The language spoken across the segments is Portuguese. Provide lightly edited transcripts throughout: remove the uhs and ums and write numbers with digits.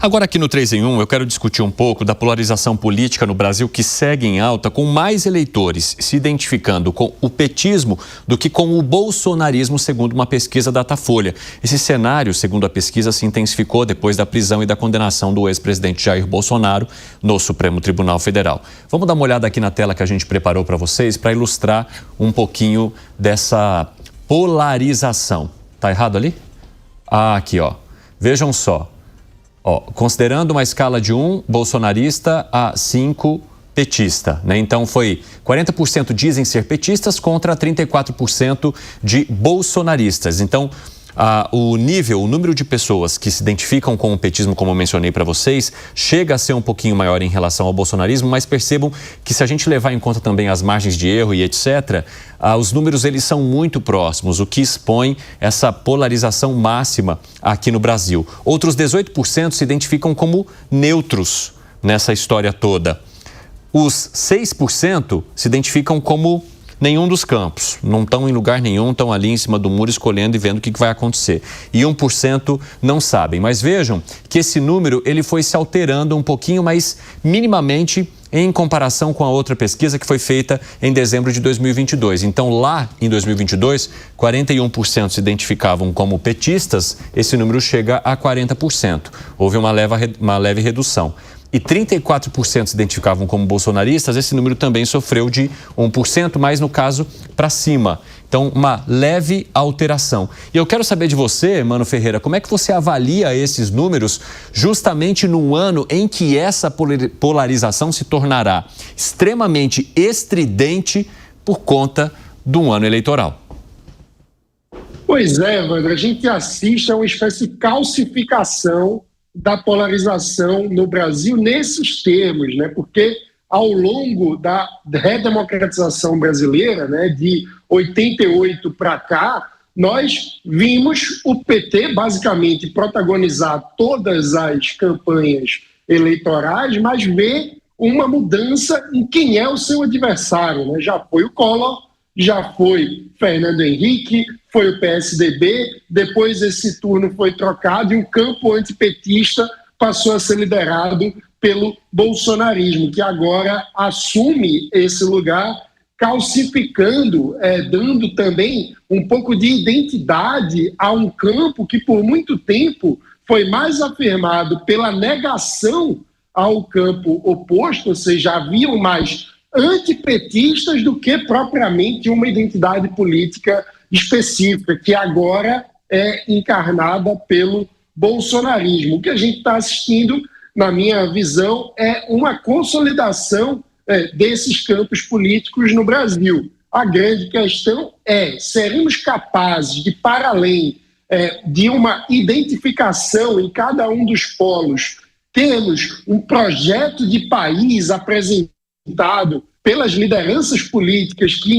Agora aqui no 3 em 1 eu quero discutir um pouco da polarização política no Brasil que segue em alta, com mais eleitores se identificando com o petismo do que com o bolsonarismo, segundo uma pesquisa da Datafolha. Esse cenário, segundo a pesquisa, se intensificou depois da prisão e da condenação do ex-presidente Jair Bolsonaro no Supremo Tribunal Federal. Vamos dar uma olhada aqui na tela que a gente preparou para vocês para ilustrar um pouquinho dessa polarização. Tá errado ali? Aqui, ó. Vejam só. Considerando uma escala de 1 bolsonarista a 5 petista, né? Então foi 40% dizem ser petistas contra 34% de bolsonaristas. Então o número de pessoas que se identificam com o petismo, como eu mencionei para vocês, chega a ser um pouquinho maior em relação ao bolsonarismo, mas percebam que se a gente levar em conta também as margens de erro e etc., os números eles são muito próximos, o que expõe essa polarização máxima aqui no Brasil. Outros 18% se identificam como neutros nessa história toda. Os 6% se identificam como nenhum dos campos, não estão em lugar nenhum, estão ali em cima do muro escolhendo e vendo o que vai acontecer. E 1% não sabem. Mas vejam que esse número ele foi se alterando um pouquinho, mas minimamente em comparação com a outra pesquisa que foi feita em dezembro de 2022. Então lá em 2022, 41% se identificavam como petistas, esse número chega a 40%. Houve uma leve redução. E 34% se identificavam como bolsonaristas, esse número também sofreu de 1%, mas no caso para cima. Então, uma leve alteração. E eu quero saber de você, Mano Ferreira, como é que você avalia esses números justamente no ano em que essa polarização se tornará extremamente estridente por conta de um ano eleitoral? Pois é, Evandro, a gente assiste a uma espécie de calcificação da polarização no Brasil nesses termos, né? Porque ao longo da redemocratização brasileira, né, de 88 para cá, nós vimos o PT basicamente protagonizar todas as campanhas eleitorais, mas ver uma mudança em quem é o seu adversário, né? Já foi o Collor, já foi Fernando Henrique, foi o PSDB, depois esse turno foi trocado e o campo antipetista passou a ser liderado pelo bolsonarismo, que agora assume esse lugar, calcificando, dando também um pouco de identidade a um campo que por muito tempo foi mais afirmado pela negação ao campo oposto, ou seja, haviam mais antipetistas do que propriamente uma identidade política específica, que agora é encarnada pelo bolsonarismo. O que a gente está assistindo, na minha visão, é uma consolidação desses campos políticos no Brasil. A grande questão é, seremos capazes de, para além de uma identificação em cada um dos polos, termos um projeto de país apresentado pelas lideranças políticas que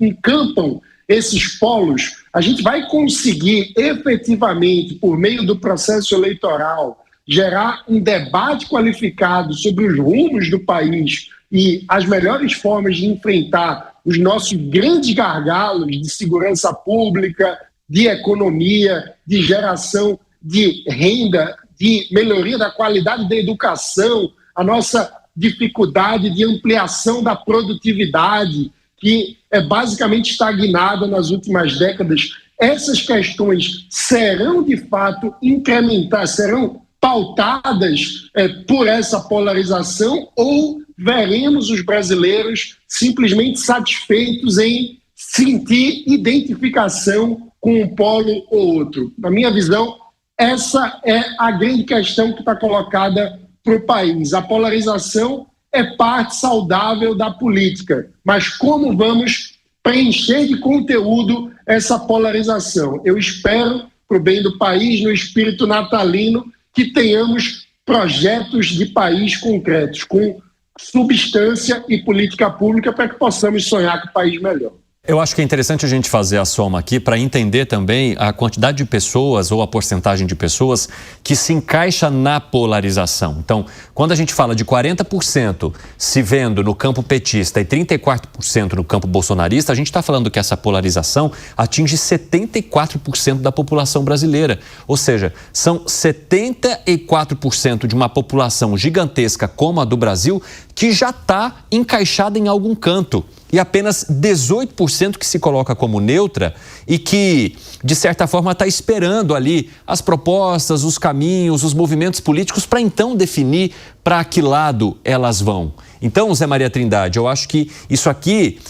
encampam esses polos, a gente vai conseguir efetivamente, por meio do processo eleitoral, gerar um debate qualificado sobre os rumos do país e as melhores formas de enfrentar os nossos grandes gargalos de segurança pública, de economia, de geração de renda, de melhoria da qualidade da educação, a nossa dificuldade de ampliação da produtividade, que é basicamente estagnada nas últimas décadas. Essas questões serão, de fato, incrementadas, serão pautadas por essa polarização, ou veremos os brasileiros simplesmente satisfeitos em sentir identificação com um polo ou outro? Na minha visão, essa é a grande questão que está colocada para o país. A polarização é parte saudável da política, mas como vamos preencher de conteúdo essa polarização? Eu espero, para o bem do país, no espírito natalino, que tenhamos projetos de país concretos, com substância e política pública, para que possamos sonhar com o país melhor. Eu acho que é interessante a gente fazer a soma aqui para entender também a quantidade de pessoas ou a porcentagem de pessoas que se encaixa na polarização. Então, quando a gente fala de 40% se vendo no campo petista e 34% no campo bolsonarista, a gente está falando que essa polarização atinge 74% da população brasileira. Ou seja, são 74% de uma população gigantesca como a do Brasil que já está encaixada em algum canto. E apenas 18% que se coloca como neutra e que, de certa forma, está esperando ali as propostas, os caminhos, os movimentos políticos para então definir para que lado elas vão. Então, Zé Maria Trindade, eu acho que isso aqui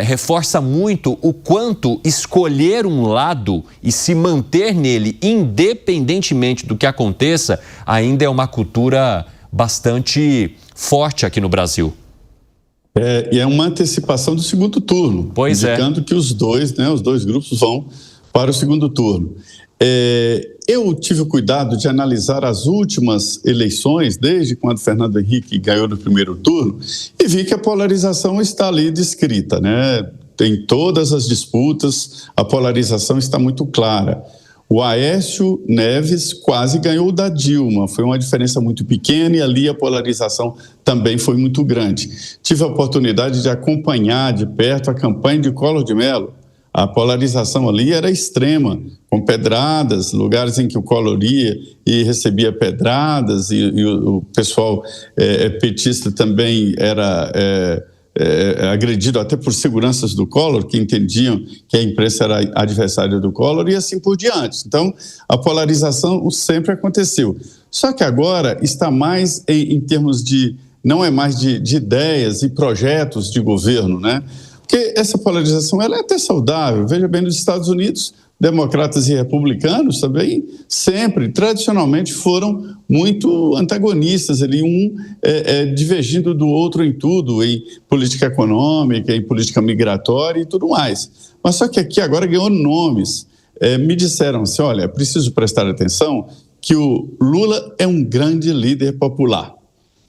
reforça muito o quanto escolher um lado e se manter nele, independentemente do que aconteça, ainda é uma cultura bastante forte aqui no Brasil. E é uma antecipação do segundo turno, indicando que os dois grupos vão para o segundo turno. Eu tive o cuidado de analisar as últimas eleições, desde quando Fernando Henrique ganhou no primeiro turno, e vi que a polarização está ali descrita, né? Em todas as disputas, a polarização está muito clara. O Aécio Neves quase ganhou da Dilma, foi uma diferença muito pequena e ali a polarização também foi muito grande. Tive a oportunidade de acompanhar de perto a campanha de Collor de Mello. A polarização ali era extrema, com pedradas, lugares em que o Collor ia e recebia pedradas e o pessoal petista também era agredido até por seguranças do Collor, que entendiam que a imprensa era adversária do Collor e assim por diante. Então, a polarização sempre aconteceu. Só que agora está mais em termos de... não é mais de ideias e projetos de governo, né? Porque essa polarização ela é até saudável. Veja bem, nos Estados Unidos, democratas e republicanos também sempre, tradicionalmente, foram muito antagonistas, ali, divergindo do outro em tudo, em política econômica, em política migratória e tudo mais. Mas só que aqui agora ganhou nomes. Me disseram assim, olha, é preciso prestar atenção que o Lula é um grande líder popular.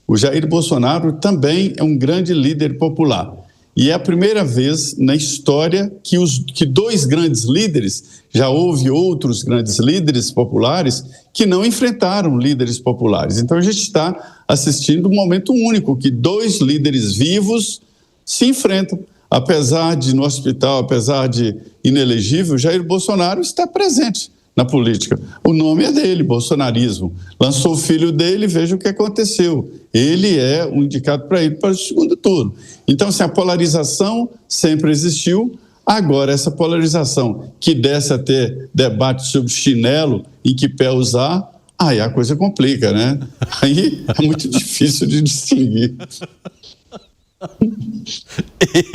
O Jair Bolsonaro também é um grande líder popular. E é a primeira vez na história que dois grandes líderes, já houve outros grandes líderes populares, que não enfrentaram líderes populares. Então a gente está assistindo um momento único, que dois líderes vivos se enfrentam. Apesar de, no hospital, apesar de inelegível, Jair Bolsonaro está presente na política. O nome é dele, bolsonarismo. Lançou o filho dele, veja o que aconteceu. Ele é o indicado para ir para o segundo turno. Então, assim, a polarização sempre existiu. Agora, essa polarização que desce até debate sobre chinelo, em que pé usar, aí a coisa complica, né? Aí é muito difícil de distinguir.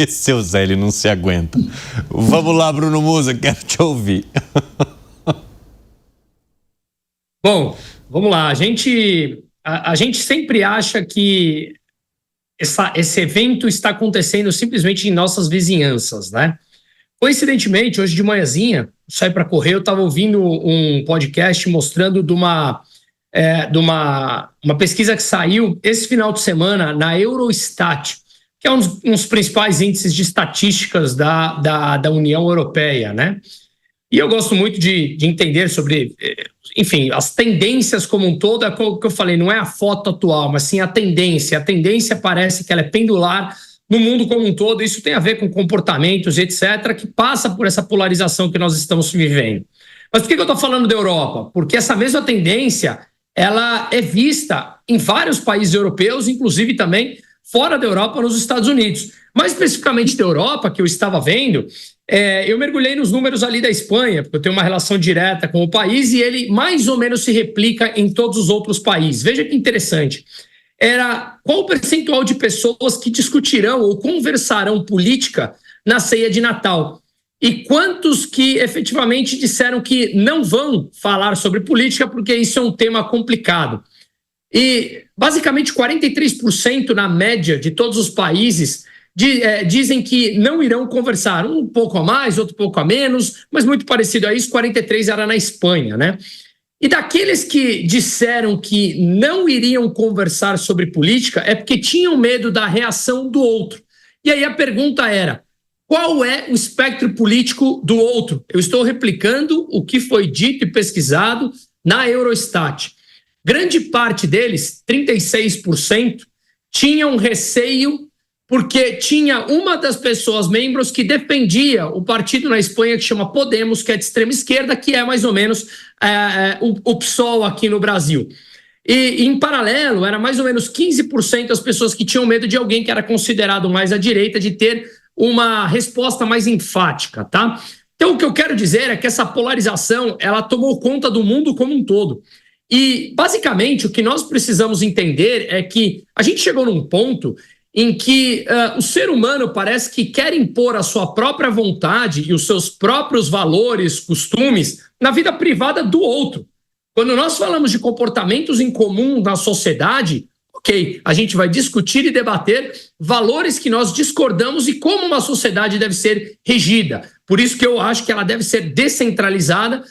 Seu Zé, ele não se aguenta. Vamos lá, Bruno Musa, quero te ouvir. Bom, vamos lá. A gente sempre acha que esse evento está acontecendo simplesmente em nossas vizinhanças, né? Coincidentemente, hoje de manhãzinha, saí para correr, eu estava ouvindo um podcast mostrando de uma pesquisa que saiu esse final de semana na Eurostat, que é um dos principais índices de estatísticas da União Europeia, né? E eu gosto muito de entender sobre, enfim, as tendências como um todo, é o que eu falei, não é a foto atual, mas sim a tendência. A tendência parece que ela é pendular no mundo como um todo, isso tem a ver com comportamentos, etc., que passa por essa polarização que nós estamos vivendo. Mas por que eu estou falando da Europa? Porque essa mesma tendência, ela é vista em vários países europeus, inclusive também fora da Europa, nos Estados Unidos. Mais especificamente da Europa, que eu estava vendo, eu mergulhei nos números ali da Espanha, porque eu tenho uma relação direta com o país e ele mais ou menos se replica em todos os outros países. Veja que interessante. Qual o percentual de pessoas que discutirão ou conversarão política na ceia de Natal? E quantos que efetivamente disseram que não vão falar sobre política porque isso é um tema complicado? E basicamente 43% na média de todos os países dizem que não irão conversar, um pouco a mais, outro pouco a menos, mas muito parecido a isso, 43% era na Espanha, né? E daqueles que disseram que não iriam conversar sobre política é porque tinham medo da reação do outro. E aí a pergunta era, qual é o espectro político do outro. Eu estou replicando o que foi dito e pesquisado na Eurostat. Grande parte deles, 36%, tinham receio porque tinha uma das pessoas membros que defendia o partido na Espanha que chama Podemos, que é de extrema esquerda, que é mais ou menos o PSOL aqui no Brasil. E, em paralelo, era mais ou menos 15% das pessoas que tinham medo de alguém que era considerado mais à direita de ter uma resposta mais enfática, tá? Então, o que eu quero dizer é que essa polarização, ela tomou conta do mundo como um todo. E, basicamente, o que nós precisamos entender é que a gente chegou num ponto em que o ser humano parece que quer impor a sua própria vontade e os seus próprios valores, costumes, na vida privada do outro. Quando nós falamos de comportamentos em comum na sociedade, ok, a gente vai discutir e debater valores que nós discordamos e como uma sociedade deve ser regida. Por isso que eu acho que ela deve ser descentralizada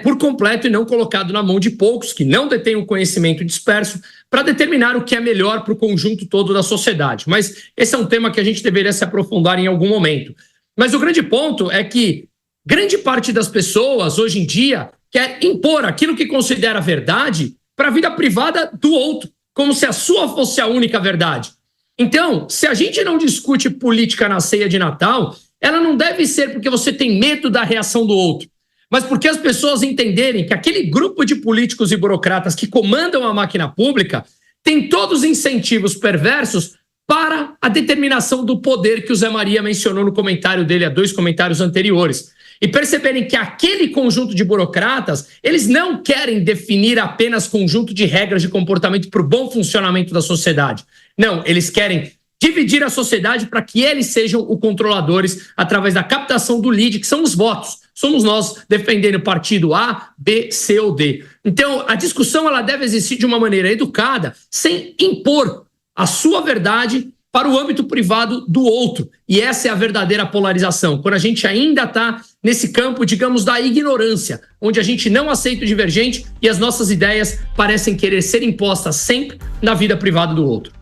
por completo e não colocado na mão de poucos que não detêm o conhecimento disperso para determinar o que é melhor para o conjunto todo da sociedade. Mas esse é um tema que a gente deveria se aprofundar em algum momento. Mas o grande ponto é que grande parte das pessoas, hoje em dia, quer impor aquilo que considera verdade para a vida privada do outro, como se a sua fosse a única verdade. Então, se a gente não discute política na ceia de Natal, ela não deve ser porque você tem medo da reação do outro, mas porque as pessoas entenderem que aquele grupo de políticos e burocratas que comandam a máquina pública tem todos os incentivos perversos para a determinação do poder que o Zé Maria mencionou no comentário dele, há 2 comentários anteriores. E perceberem que aquele conjunto de burocratas, eles não querem definir apenas conjunto de regras de comportamento para o bom funcionamento da sociedade. Não, eles querem dividir a sociedade para que eles sejam os controladores através da captação do lead, que são os votos. Somos nós defendendo o partido A, B, C ou D. Então, a discussão ela deve existir de uma maneira educada, sem impor a sua verdade para o âmbito privado do outro. E essa é a verdadeira polarização, quando a gente ainda está nesse campo, digamos, da ignorância, onde a gente não aceita o divergente e as nossas ideias parecem querer ser impostas sempre na vida privada do outro.